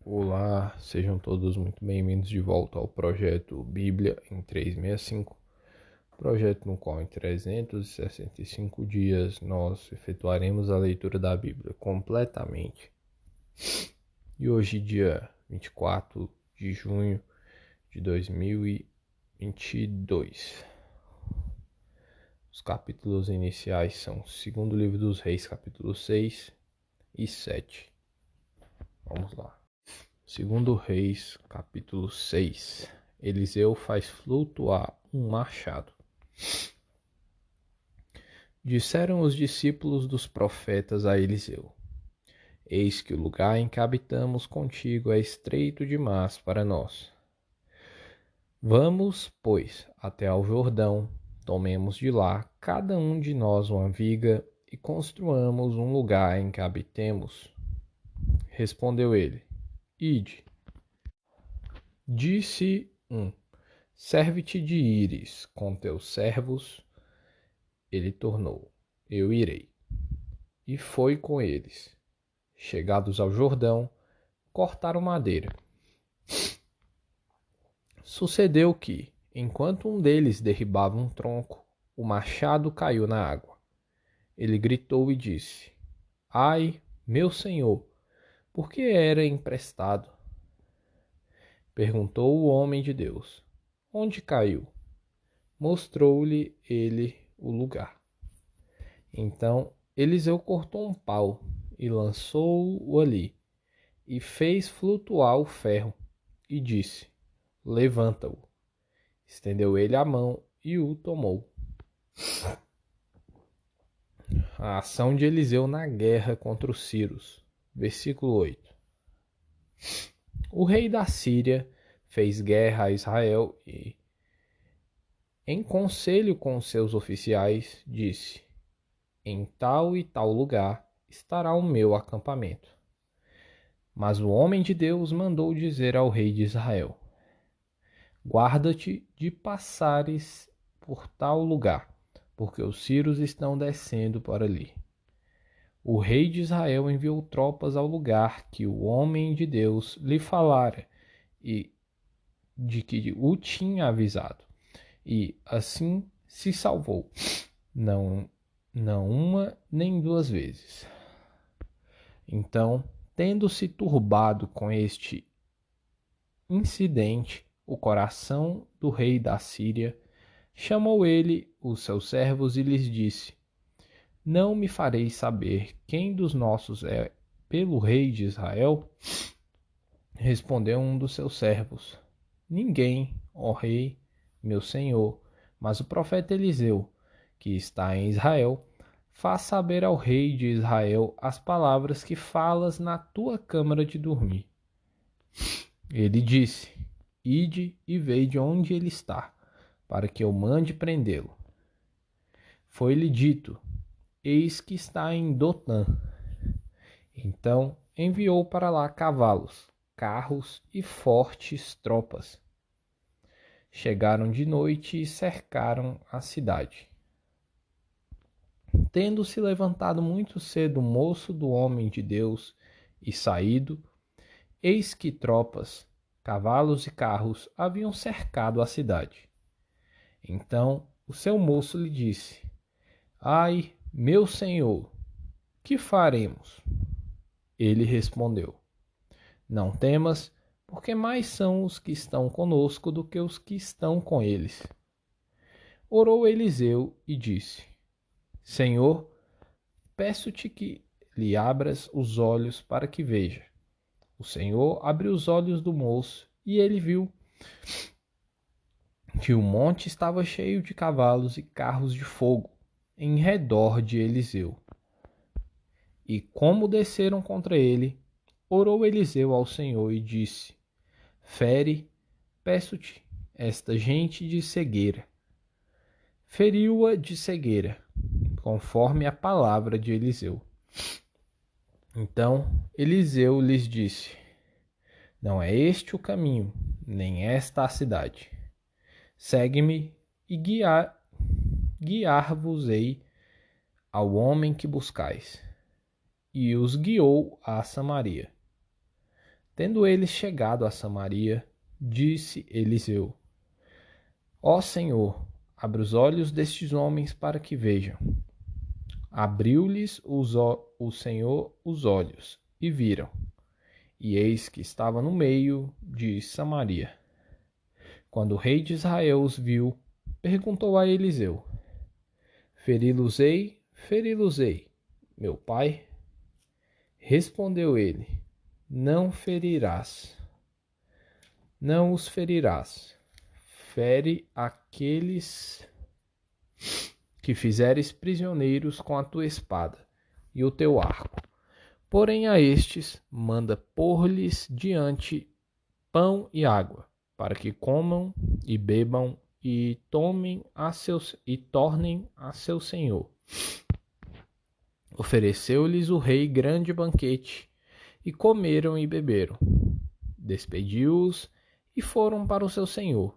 Olá, sejam todos muito bem-vindos de volta ao projeto Bíblia em 365, projeto no qual em 365 dias nós efetuaremos a leitura da Bíblia completamente. E hoje, dia 24 de junho de 2022. Os capítulos iniciais são o segundo livro dos Reis, capítulo 6 e 7. Vamos lá. Segundo Reis, capítulo 6. Eliseu faz flutuar um machado. Disseram os discípulos dos profetas a Eliseu: Eis que o lugar em que habitamos contigo é estreito demais para nós. Vamos, pois, até ao Jordão, tomemos de lá cada um de nós uma viga e construamos um lugar em que habitemos. Respondeu ele: Ide. Disse um: Serve-te de ires com teus servos. Ele tornou: Eu irei. E foi com eles. Chegados ao Jordão, cortaram madeira. Sucedeu que, enquanto um deles derribava um tronco, o machado caiu na água. Ele gritou e disse: Ai, meu senhor, por que era emprestado? Perguntou o homem de Deus: Onde caiu? Mostrou-lhe ele o lugar. Então Eliseu cortou um pau e lançou-o ali, e fez flutuar o ferro, e disse: Levanta-o. Estendeu ele a mão e o tomou. A ação de Eliseu na guerra contra os sírios. Versículo 8. O rei da Síria fez guerra a Israel e, em conselho com seus oficiais, disse: Em tal e tal lugar estará o meu acampamento. Mas o homem de Deus mandou dizer ao rei de Israel: Guarda-te de passares por tal lugar, porque os sírios estão descendo por ali. O rei de Israel enviou tropas ao lugar que o homem de Deus lhe falara e de que o tinha avisado, e assim se salvou, não uma nem duas vezes. Então, tendo-se turbado com este incidente, o coração do rei da Síria, chamou ele os seus servos e lhes disse: Não me fareis saber quem dos nossos é pelo rei de Israel? Respondeu um dos seus servos: Ninguém, ó rei, meu senhor, mas o profeta Eliseu, que está em Israel, faz saber ao rei de Israel as palavras que falas na tua câmara de dormir. Ele disse: Ide e vede onde ele está, para que eu mande prendê-lo. Foi-lhe dito: Eis que está em Dotã. Então enviou para lá cavalos, carros e fortes tropas. Chegaram de noite e cercaram a cidade. Tendo-se levantado muito cedo o moço do homem de Deus e saído, eis que tropas, cavalos e carros haviam cercado a cidade. Então o seu moço lhe disse: Ai, meu senhor, que faremos? Ele respondeu: Não temas, porque mais são os que estão conosco do que os que estão com eles. Orou Eliseu e disse: Senhor, peço-te que lhe abras os olhos para que veja. O Senhor abriu os olhos do moço e ele viu que o monte estava cheio de cavalos e carros de fogo em redor de Eliseu. E como desceram contra ele, orou Eliseu ao Senhor e disse: Fere, peço-te, esta gente de cegueira. Feriu-a de cegueira, conforme a palavra de Eliseu. Então Eliseu lhes disse: Não é este o caminho, nem esta a cidade. Segue-me e guiar-vos-ei ao homem que buscais. E os guiou a Samaria. Tendo eles chegado a Samaria, disse Eliseu: Ó Senhor, abre os olhos destes homens para que vejam. Abriu-lhes o Senhor os olhos, e viram. E eis que estava no meio de Samaria. Quando o rei de Israel os viu, perguntou a Eliseu: feri-los-ei, meu pai? Respondeu ele: não os ferirás. Fere aqueles que fizeres prisioneiros com a tua espada e o teu arco. Porém a estes manda pôr-lhes diante pão e água, para que comam e bebam e tornem a seu senhor. Ofereceu-lhes o rei grande banquete, e comeram e beberam. Despediu-os e foram para o seu senhor.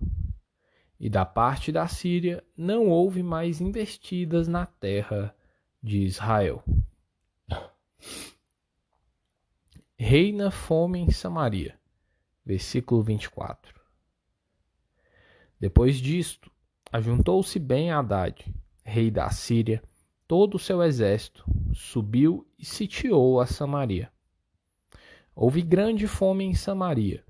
E da parte da Síria não houve mais investidas na terra de Israel. Reina fome em Samaria. Versículo 24. Depois disto, ajuntou-se Ben-Hadad, rei da Síria, todo o seu exército, subiu e sitiou a Samaria. Houve grande fome em Samaria.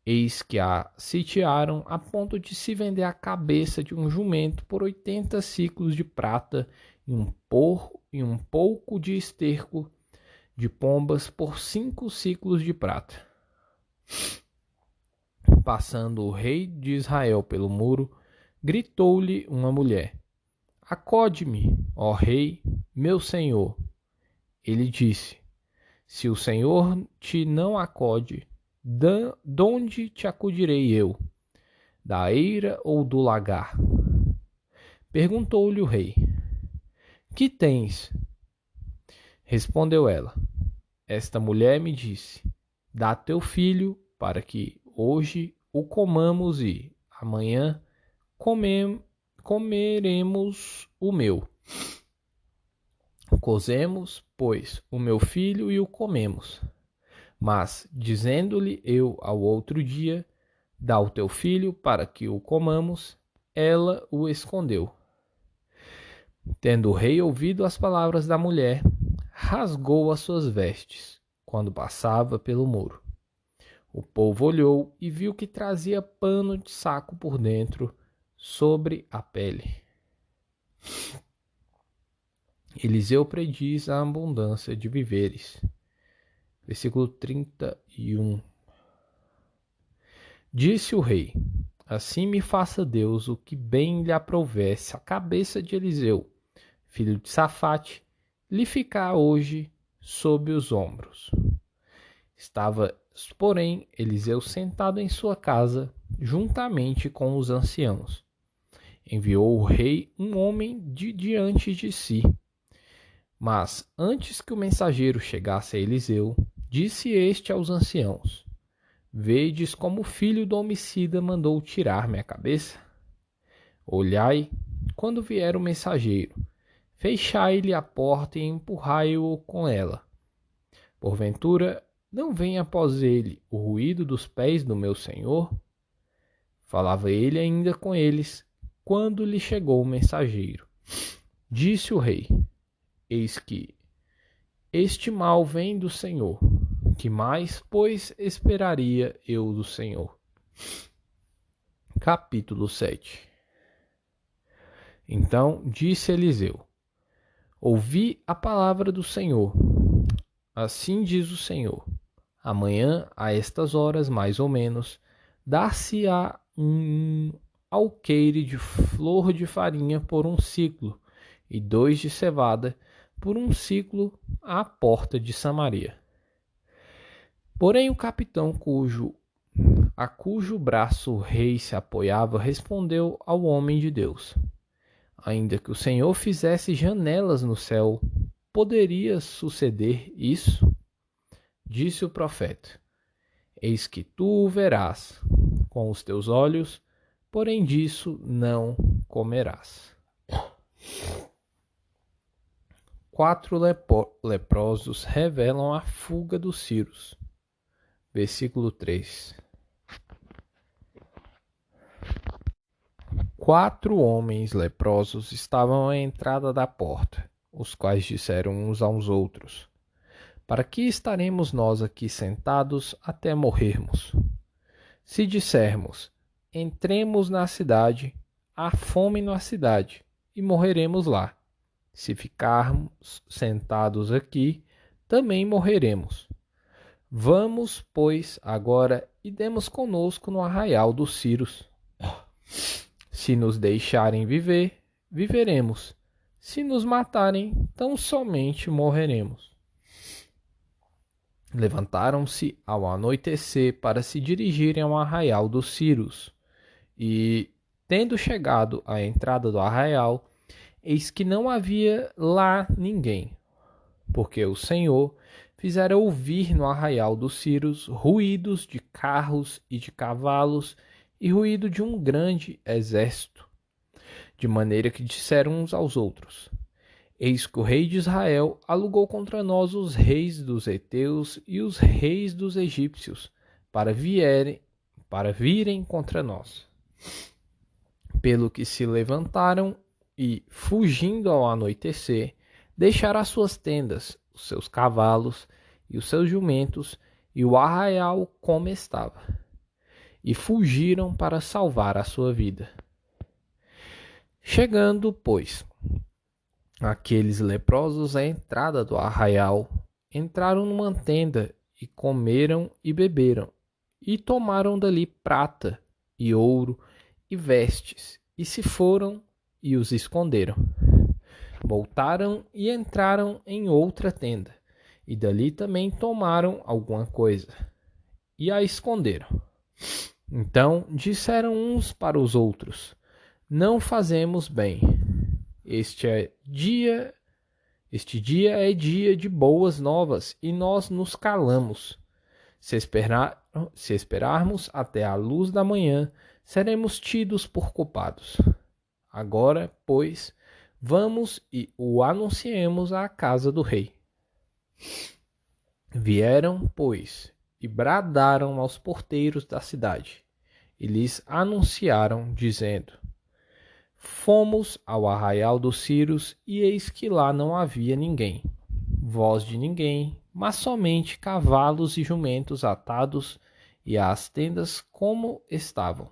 Eis que a sitiaram a ponto de se vender a cabeça de um jumento por 80 siclos de prata e um pouco de esterco de pombas por 5 siclos de prata. Passando o rei de Israel pelo muro, gritou-lhe uma mulher: Acode-me, ó rei, meu senhor. Ele disse: Se o Senhor te não acode, donde te acudirei eu? Da eira ou do lagar? Perguntou-lhe o rei: Que tens? Respondeu ela: Esta mulher me disse: Dá teu filho, para que hoje o comamos e amanhã comeremos o meu. Cozemos, pois, o meu filho e o comemos. Mas, dizendo-lhe eu ao outro dia: Dá o teu filho para que o comamos, ela o escondeu. Tendo o rei ouvido as palavras da mulher, rasgou as suas vestes, quando passava pelo muro. O povo olhou e viu que trazia pano de saco por dentro, sobre a pele. Eliseu prediz a abundância de víveres. Versículo 31. Disse o rei: Assim me faça Deus o que bem lhe aprovesse a cabeça de Eliseu, filho de Safate, lhe ficar hoje sob os ombros. Estava, porém, Eliseu sentado em sua casa, juntamente com os anciãos. Enviou o rei um homem diante de si. Mas, antes que o mensageiro chegasse a Eliseu, disse este aos anciãos: Vedes como o filho do homicida mandou tirar-me a cabeça? Olhai, quando vier o mensageiro, fechai-lhe a porta e empurrai-o com ela. Porventura, não vem após ele o ruído dos pés do meu senhor? Falava ele ainda com eles, quando lhe chegou o mensageiro. Disse o rei: Eis que este mal vem do Senhor. Que mais, pois, esperaria eu do Senhor? Capítulo 7. Então disse Eliseu: Ouvi a palavra do Senhor. Assim diz o Senhor: Amanhã, a estas horas mais ou menos, dar-se-á um alqueire de flor de farinha por 1 siclo, e 2 de cevada por 1 siclo à porta de Samaria. Porém o capitão a cujo braço o rei se apoiava respondeu ao homem de Deus: Ainda que o Senhor fizesse janelas no céu, poderia suceder isso? Disse o profeta: Eis que tu o verás com os teus olhos, porém disso não comerás. 4 leprosos revelam a fuga dos sírios. Versículo 3. 4 homens leprosos estavam à entrada da porta, os quais disseram uns aos outros: Para que estaremos nós aqui sentados até morrermos? Se dissermos: Entremos na cidade, há fome na cidade, e morreremos lá. Se ficarmos sentados aqui, também morreremos. Vamos, pois, agora e demos conosco no arraial dos ciros. Se nos deixarem viver, viveremos. Se nos matarem, tão somente morreremos. Levantaram-se ao anoitecer para se dirigirem ao arraial dos ciros. E, tendo chegado à entrada do arraial, eis que não havia lá ninguém, porque o Senhor fizera ouvir no arraial dos ciros ruídos de carros e de cavalos e ruído de um grande exército, de maneira que disseram uns aos outros: Eis que o rei de Israel alugou contra nós os reis dos heteus e os reis dos egípcios, para virem contra nós. Pelo que se levantaram e, fugindo ao anoitecer, deixaram as suas tendas, os seus cavalos e os seus jumentos, e o arraial como estava, e fugiram para salvar a sua vida. Chegando, pois, aqueles leprosos à entrada do arraial, entraram numa tenda, e comeram e beberam, e tomaram dali prata e ouro e vestes, e se foram e os esconderam. Voltaram e entraram em outra tenda, e dali também tomaram alguma coisa, e a esconderam. Então disseram uns para os outros: Não fazemos bem. Este dia é dia de boas novas, e nós nos calamos. Se esperarmos até a luz da manhã, seremos tidos por culpados. Agora, pois, vamos e o anunciemos à casa do rei. Vieram, pois, e bradaram aos porteiros da cidade, e lhes anunciaram, dizendo: Fomos ao arraial dos ciros, e eis que lá não havia ninguém, voz de ninguém, mas somente cavalos e jumentos atados, e as tendas como estavam.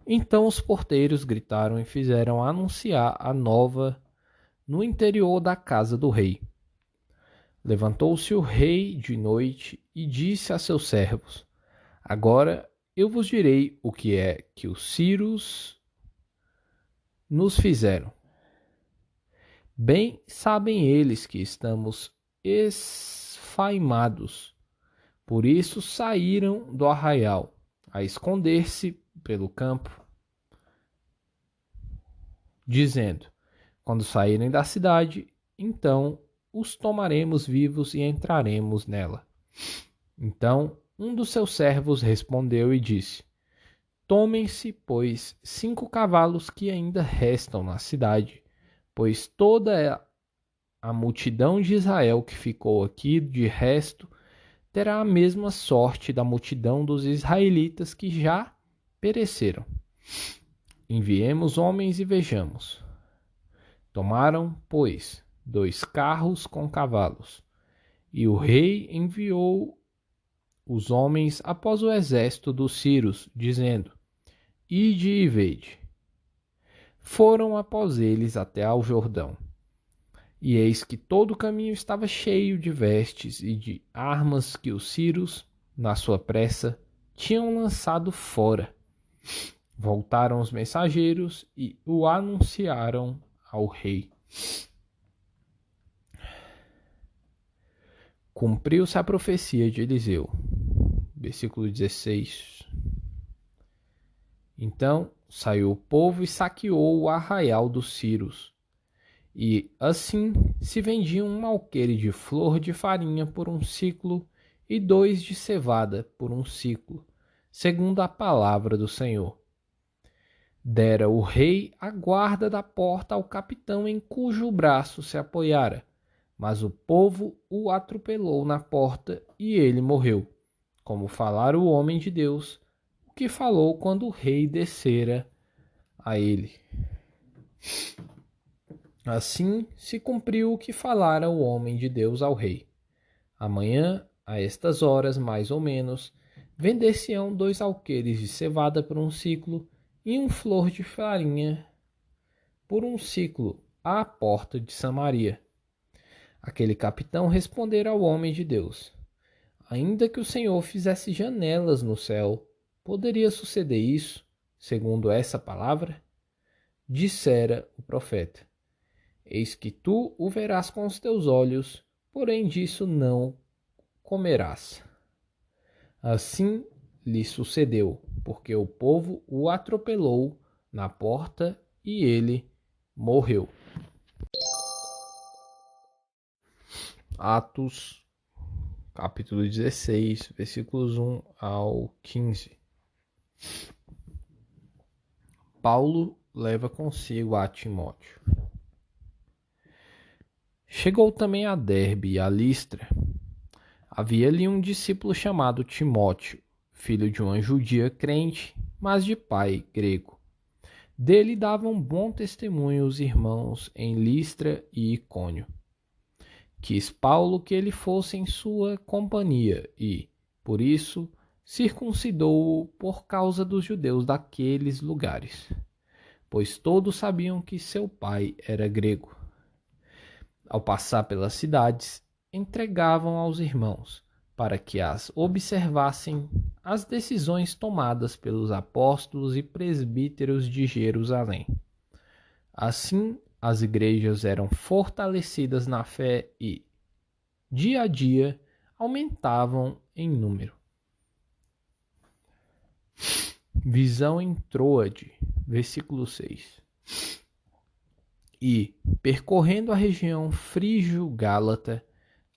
Então os porteiros gritaram e fizeram anunciar a nova no interior da casa do rei. Levantou-se o rei de noite e disse a seus servos: Agora eu vos direi o que é que os ciros nos fizeram. Bem sabem eles que estamos esfaimados, por isso saíram do arraial a esconder-se pelo campo, dizendo: Quando saírem da cidade, então os tomaremos vivos e entraremos nela. Então um dos seus servos respondeu e disse: Tomem-se, pois, 5 cavalos que ainda restam na cidade, pois toda a multidão de Israel que ficou aqui de resto terá a mesma sorte da multidão dos israelitas que já pereceram. Enviemos homens e vejamos. Tomaram, pois, 2 carros com cavalos, e o rei enviou os homens após o exército dos ciros, dizendo: Ide e vede. Foram após eles até ao Jordão. E eis que todo o caminho estava cheio de vestes e de armas que os ciros, na sua pressa, tinham lançado fora. Voltaram os mensageiros e o anunciaram ao rei. Cumpriu-se a profecia de Eliseu. Versículo 16. Então saiu o povo e saqueou o arraial dos ciros. E assim se vendia um alqueire de flor de farinha por 1 siclo e 2 de cevada por 1 siclo, segundo a palavra do Senhor. Dera o rei a guarda da porta ao capitão em cujo braço se apoiara, Mas o povo o atropelou na porta e ele morreu, como falara o homem de Deus, o que falou quando o rei descera a ele. Assim se cumpriu o que falara o homem de Deus ao rei. Amanhã, a estas horas, mais ou menos, vender-se-ão 2 alqueires de cevada por um siclo e um flor de farinha por um siclo à porta de Samaria. Aquele capitão respondera ao homem de Deus: ainda que o Senhor fizesse janelas no céu, poderia suceder isso, segundo essa palavra? Dissera o profeta: eis que tu o verás com os teus olhos, porém disso não comerás. Assim lhe sucedeu, porque o povo o atropelou na porta e ele morreu. Atos, capítulo 16, versículos 1 ao 15. Paulo leva consigo a Timóteo. Chegou também a Derbe e a Listra. Havia ali um discípulo chamado Timóteo, filho de uma judia crente, mas de pai grego. Dele davam bom testemunho os irmãos em Listra e Icônio. Quis Paulo que ele fosse em sua companhia e, por isso, circuncidou-o por causa dos judeus daqueles lugares, pois todos sabiam que seu pai era grego. Ao passar pelas cidades, entregavam aos irmãos, para que as observassem, as decisões tomadas pelos apóstolos e presbíteros de Jerusalém. Assim, as igrejas eram fortalecidas na fé e, dia a dia, aumentavam em número. Visão em Troade, versículo 6. E, percorrendo a região frígio-gálata,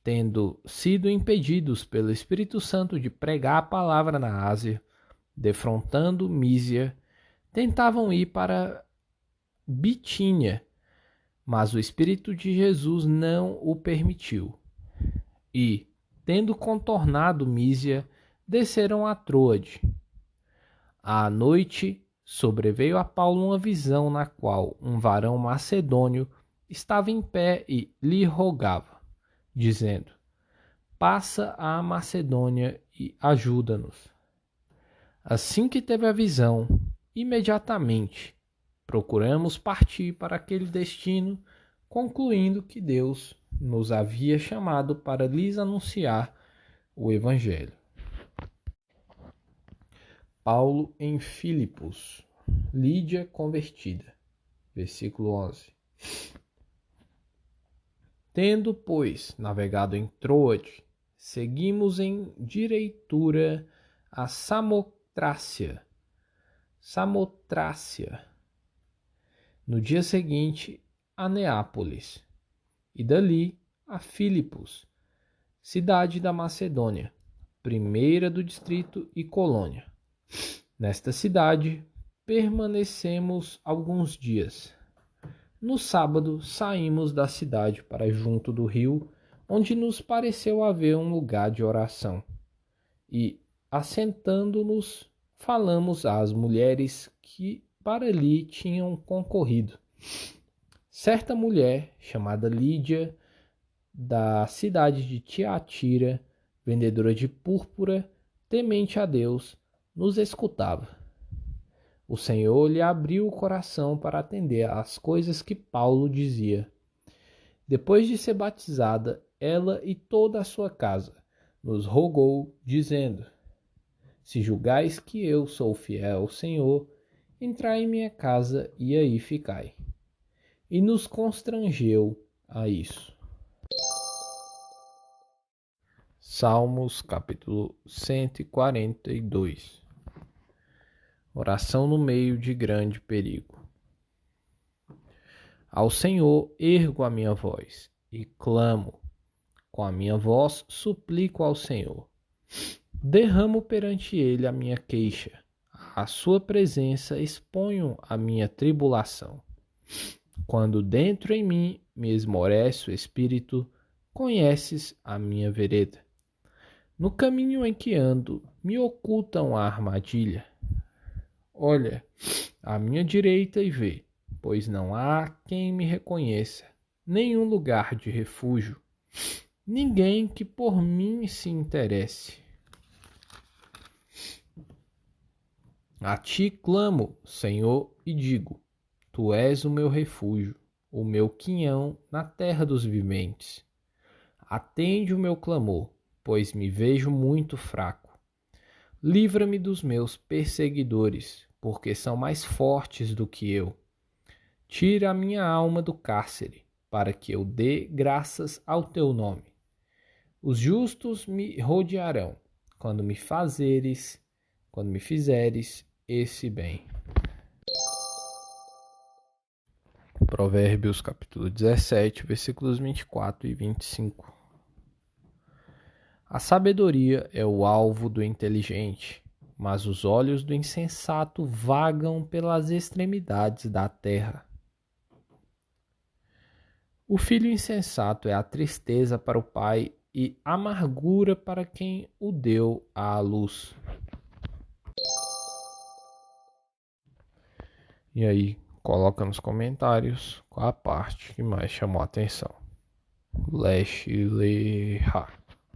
tendo sido impedidos pelo Espírito Santo de pregar a palavra na Ásia, defrontando Mísia, tentavam ir para Bitínia, mas o Espírito de Jesus não o permitiu. E, tendo contornado Mísia, desceram a Troade. À noite, sobreveio a Paulo uma visão na qual um varão macedônio estava em pé e lhe rogava, dizendo: passa à Macedônia e ajuda-nos. Assim que teve a visão, imediatamente procuramos partir para aquele destino, concluindo que Deus nos havia chamado para lhes anunciar o Evangelho. Paulo em Filipos, Lídia convertida, versículo 11. Tendo, pois, navegado em Troade, seguimos em direitura a Samotrácia. No dia seguinte, a Neápolis, e dali a Filipos, cidade da Macedônia, primeira do distrito e colônia. Nesta cidade, permanecemos alguns dias. No sábado, saímos da cidade para junto do rio, onde nos pareceu haver um lugar de oração. E, assentando-nos, falamos às mulheres que para ali tinham concorrido. Certa mulher, chamada Lídia, da cidade de Tiatira, vendedora de púrpura, temente a Deus, nos escutava. O Senhor lhe abriu o coração para atender às coisas que Paulo dizia. Depois de ser batizada, ela e toda a sua casa nos rogou, dizendo: se julgais que eu sou fiel ao Senhor, entrai em minha casa e aí ficai. E nos constrangeu a isso. Salmos capítulo 142. Oração no meio de grande perigo. Ao Senhor ergo a minha voz e clamo. Com a minha voz suplico ao Senhor. Derramo perante ele a minha queixa. À sua presença exponho a minha tribulação. Quando dentro em mim me esmorece o espírito, conheces a minha vereda. No caminho em que ando, me ocultam a armadilha. Olha à minha direita e vê, pois não há quem me reconheça, nenhum lugar de refúgio, ninguém que por mim se interesse. A ti clamo, Senhor, e digo: tu és o meu refúgio, o meu quinhão na terra dos viventes. Atende o meu clamor, pois me vejo muito fraco. Livra-me dos meus perseguidores, porque são mais fortes do que eu. Tira a minha alma do cárcere, para que eu dê graças ao teu nome. Os justos me rodearão, quando me fizeres esse bem. Provérbios capítulo 17, versículos 24 e 25. A sabedoria é o alvo do inteligente, mas os olhos do insensato vagam pelas extremidades da terra. O filho insensato é a tristeza para o pai e amargura para quem o deu à luz. E aí, coloca nos comentários qual a parte que mais chamou a atenção. Lesh Leha.